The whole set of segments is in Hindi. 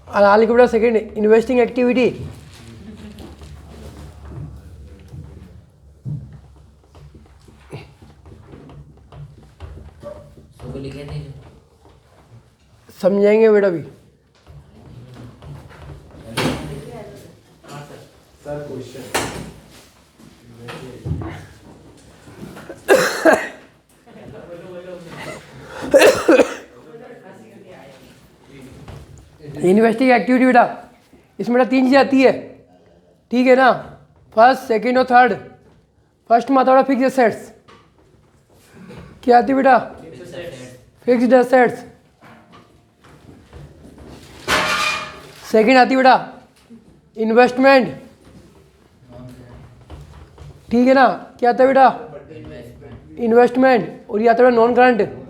लिखो बेटा सेकेंड इन्वेस्टिंग एक्टिविटी। समझाएंगे बेटा अभी। सर क्वेश्चन इन्वेस्टिंग एक्टिविटी बेटा इसमें बेटा 3 चीज़ें आती है, ठीक है ना। फर्स्ट, सेकंड और थर्ड। फर्स्ट में आता है बेटा फिक्स्ड एसेट्स। क्या आती है बेटा? Fixed assets. सेकंड आती है बेटा इन्वेस्टमेंट, ठीक है ना। क्या आता है बेटा? इन्वेस्टमेंट। और ये आता है बेटा non current.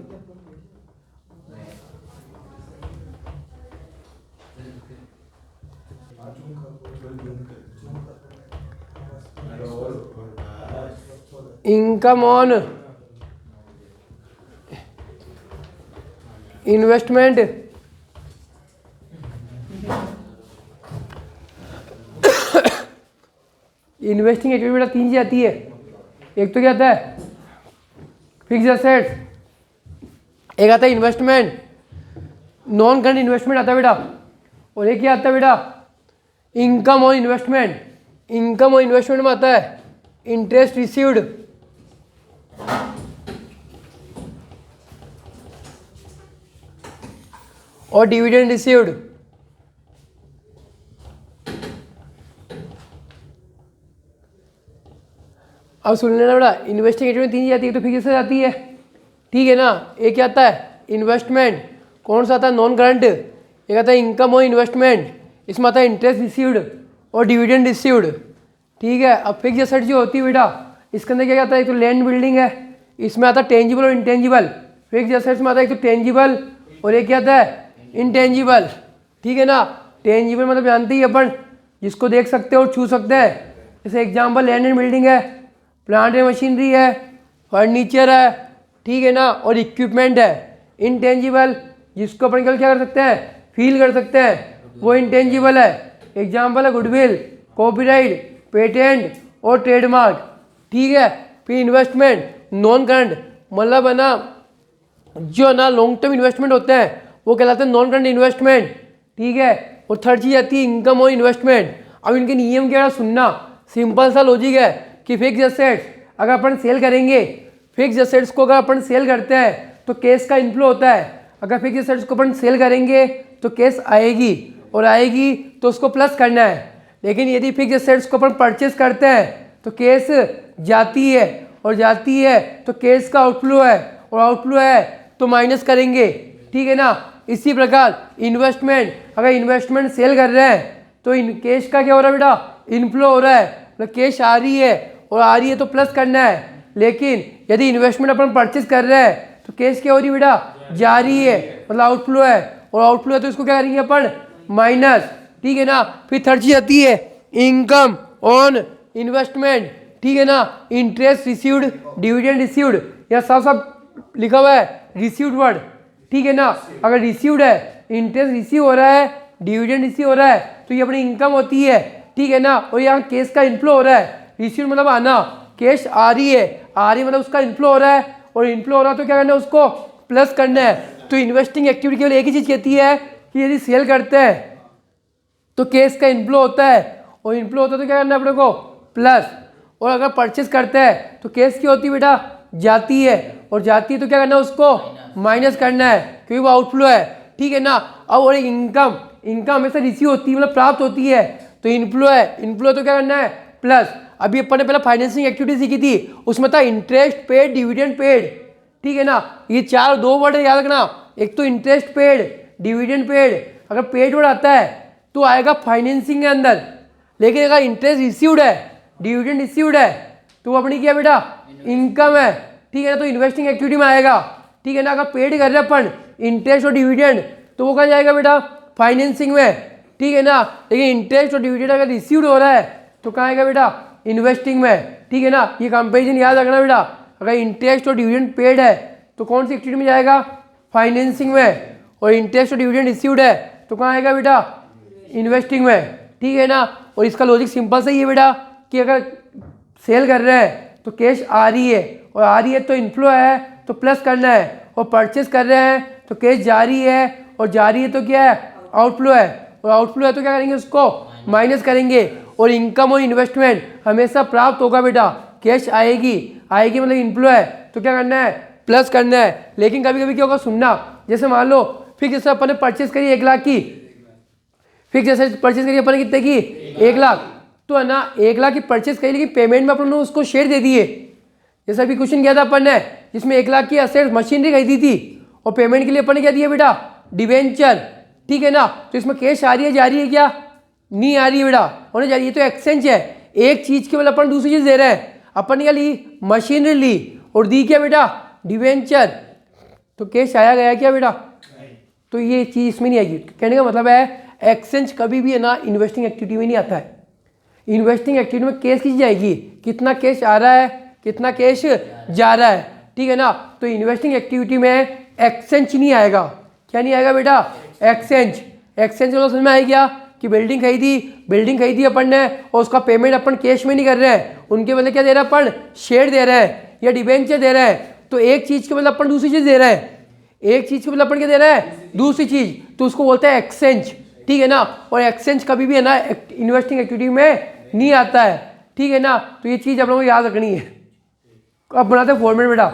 Income on investment, investing activity बेटा 3 चीज़ आती है। एक तो क्या आता है फिक्स्ड एसेट्स, एक आता है इन्वेस्टमेंट, नॉन करंट इन्वेस्टमेंट आता है बेटा, और एक क्या आता है बेटा income on investment. Income on investment में आता है इंटरेस्ट रिसीव्ड, और डिविडेंड रिसीव्ड। अब सुन लेना बेटा इन्वेस्टिंग एक्टिविटी 3 चीज़ आती है। तो फिक्स से आती है, ठीक है ना। एक क्या आता है इन्वेस्टमेंट, कौन सा आता है नॉन करंट। एक आता है इनकम ऑन इन्वेस्टमेंट, इसमें आता है इंटरेस्ट रिसीव्ड और डिविडेंड रिसीव्ड, ठीक है। अब फिक्स एसेट जो होती है बेटा इसके अंदर क्या आता है, एक तो लैंड बिल्डिंग है, इसमें आता है टेंजिबल और इंटेंजिबल। फिक्स एसेट्स में आता है एक तो टेंजिबल और एक क्या आता है इंटेंजिबल, ठीक है ना। टेंजिबल मतलब जानते ही अपन जिसको देख सकते हो और छू सकते हैं। जैसे एग्जाम्पल लैंड एंड बिल्डिंग है, प्लांट एंड मशीनरी है, फर्नीचर है, ठीक है ना, और इक्विपमेंट है। इंटेंजिबल जिसको अपन क्या कर सकते हैं फील कर सकते हैं, वो इंटेंजिबल है। एग्जाम्पल है गुडविल, कॉपीराइट, पेटेंट और ट्रेडमार्क, ठीक है। फिर इन्वेस्टमेंट नॉन करंट मतलब है ना जो ना लॉन्ग टर्म इन्वेस्टमेंट होते हैं वो कहलाते हैं नॉन करंट इन्वेस्टमेंट, ठीक है। और थर्ड चीज आती है इनकम और इन्वेस्टमेंट। अब इनके नियम क्या है सुनना, सिंपल सा लॉजिक है कि फिक्स एसेट्स अगर अपन सेल करेंगे, फिक्स एसेट्स को अगर अपन सेल करते हैं तो कैश का इनफ्लो होता है। अगर फिक्स एसेट्स को अपन सेल करेंगे तो कैश आएगी, और आएगी तो उसको प्लस करना है। लेकिन यदि फिक्स एसेट्स को अपन परचेस करते हैं तो कैश जाती है, और जाती है तो कैश का आउटफ्लो है, और आउटफ्लो है तो माइनस करेंगे, ठीक है ना। इसी प्रकार इन्वेस्टमेंट, अगर इन्वेस्टमेंट सेल कर रहे हैं तो इन कैश का क्या हो रहा है बेटा इनफ्लो हो रहा है, मतलब कैश आ रही है, और आ रही है तो प्लस करना है। लेकिन यदि इन्वेस्टमेंट अपन परचेज कर रहे हैं तो कैश क्या हो रही है बेटा जा रही है, मतलब आउटफ्लो है, और आउटफ्लो है तो इसको क्या करेंगे अपन माइनस, ठीक है ना। फिर थर्ड चीज आती है इनकम ऑन इन्वेस्टमेंट, ठीक है ना। इंटरेस्ट रिसीव्ड, डिविडेंड रिसीव्ड, यह सब लिखा हुआ है रिसीव्ड वर्ड, ठीक है ना। अगर रिसीव्ड है, इंटरेस्ट रिसीव हो रहा है, डिविडेंड रिसीव हो रहा है तो ये अपनी इनकम होती है, ठीक है ना। और यहाँ कैश का इनफ्लो हो रहा है, रिसीव मतलब आना, कैश आ रही है, आ रही मतलब उसका इनफ्लो हो रहा है, और इनफ्लो हो रहा है तो क्या करना है उसको प्लस करना है। तो इन्वेस्टिंग एक्टिविटी केवल एक ही चीज़ कहती है कि यदि सेल करते हैं तो कैश का इनफ्लो होता है, और इनफ्लो होता है तो क्या करना है अपने को प्लस, और अगर परचेस करते हैं तो कैश की होती है बेटा जाती है, और जाती है तो क्या करना है उसको माइनस करना है क्योंकि वो आउटफ्लो है, ठीक है ना। अब और एक इनकम, इनकम हमेशा रिसीव होती है मतलब प्राप्त होती है, तो इनफ्लो है, इनफ्लो तो क्या करना है प्लस। अभी अपन ने पहले फाइनेंसिंग एक्टिविटी सीखी थी, उसमें था इंटरेस्ट पेड, डिविडेंड पेड, ठीक है ना। ये चार दो वर्ड याद रखना, एक तो इंटरेस्ट पेड, डिविडेंड पेड। अगर पेड वर्ड आता है तो आएगा फाइनेंसिंग के अंदर, लेकिन अगर इंटरेस्ट रिसीव्ड है, डिविडेंड रिसीव्ड है तो वो अपनी क्या बेटा इनकम है, ठीक है ना, तो इन्वेस्टिंग एक्टिविटी में आएगा, ठीक है ना। अगर पेड कर रहे हैं अपन इंटरेस्ट और डिविडेंड तो वो कहाँ जाएगा बेटा फाइनेंसिंग में, ठीक है ना। लेकिन इंटरेस्ट और डिविडेंड अगर रिसीव्ड हो रहा है तो कहाँ आएगा बेटा इन्वेस्टिंग में, ठीक है ना। ये कंपेरिजन याद रखना बेटा, अगर इंटरेस्ट और डिविडेंड पेड है तो कौन सी एक्टिविटी में जाएगा फाइनेंसिंग में, और इंटरेस्ट और डिविडेंड रिसीव्ड है तो कहाँ आएगा बेटा इन्वेस्टिंग में, ठीक है ना। और इसका लॉजिक सिंपल सा ही है बेटा कि अगर सेल कर रहे हैं तो कैश आ रही है, और आ रही है तो इनफ्लो है तो प्लस करना है, और परचेस कर रहे हैं तो कैश जा रही है, और जा रही है तो क्या है, आउटफ्लो है, और आउटफ्लो है तो क्या करेंगे, उसको माइनस करेंगे। और इनकम और इन्वेस्टमेंट हमेशा प्राप्त होगा बेटा, कैश आएगी, आएगी मतलब इनफ्लो है तो क्या करना है, प्लस करना है। लेकिन कभी कभी क्या होगा, सुनना, जैसे मान लो फिर जैसे अपन ने परचेस करी 1 लाख की, फिर जैसे परचेस करी अपन ने कितने की 1 लाख, तो है ना 1 लाख की परचेस करी, लेकिन पेमेंट में अपन ने उसको शेयर दे दिए। जैसा अभी क्वेश्चन किया था अपन ने, जिसमें 1 लाख की असेट मशीनरी खरीदी थी, और पेमेंट के लिए अपन ने क्या दिया बेटा, डिवेंचर, ठीक है ना। तो इसमें कैश आ रही है, जा रही है, क्या नहीं आ रही है बेटा, होने जा रही है, तो एक्सचेंज है। एक चीज के मतलब अपन दूसरी चीज दे रहे हैं, अपन ने क्या ली, मशीनरी ली, और दी क्या बेटा, डिवेंचर, तो कैश आया गया क्या बेटा, तो ये चीज इसमें नहीं आएगी। कहने का मतलब है एक्सचेंज कभी भी है ना इन्वेस्टिंग एक्टिविटी में नहीं आता है। इन्वेस्टिंग एक्टिविटी में कैश किस जाएगी, कितना कैश आ रहा है, कितना कैश जा रहा है, ठीक है ना। तो इन्वेस्टिंग एक्टिविटी में एक्सचेंज नहीं आएगा। क्या नहीं आएगा बेटा, एक्सचेंज। एक्सचेंज समझ में आएगी क्या, कि बिल्डिंग खरीदी अपन ने, और उसका पेमेंट अपन कैश में नहीं कर रहे हैं, उनके बदले क्या दे रहे हैं अपन, शेयर दे रहे हैं या डिबेंचर दे रहे हैं। तो एक चीज के मतलब अपन दूसरी चीज दे रहे हैं, एक चीज के मतलब अपन क्या दे रहे हैं, दूसरी चीज, तो उसको बोलते हैं एक्सचेंज, ठीक है ना। और एक्सचेंज कभी भी है ना इन्वेस्टिंग एक्टिविटी में नहीं आता है, ठीक है ना। तो ये चीज आप लोगों को याद रखनी है। अब बनाते हैं फॉर्मेट बेटा।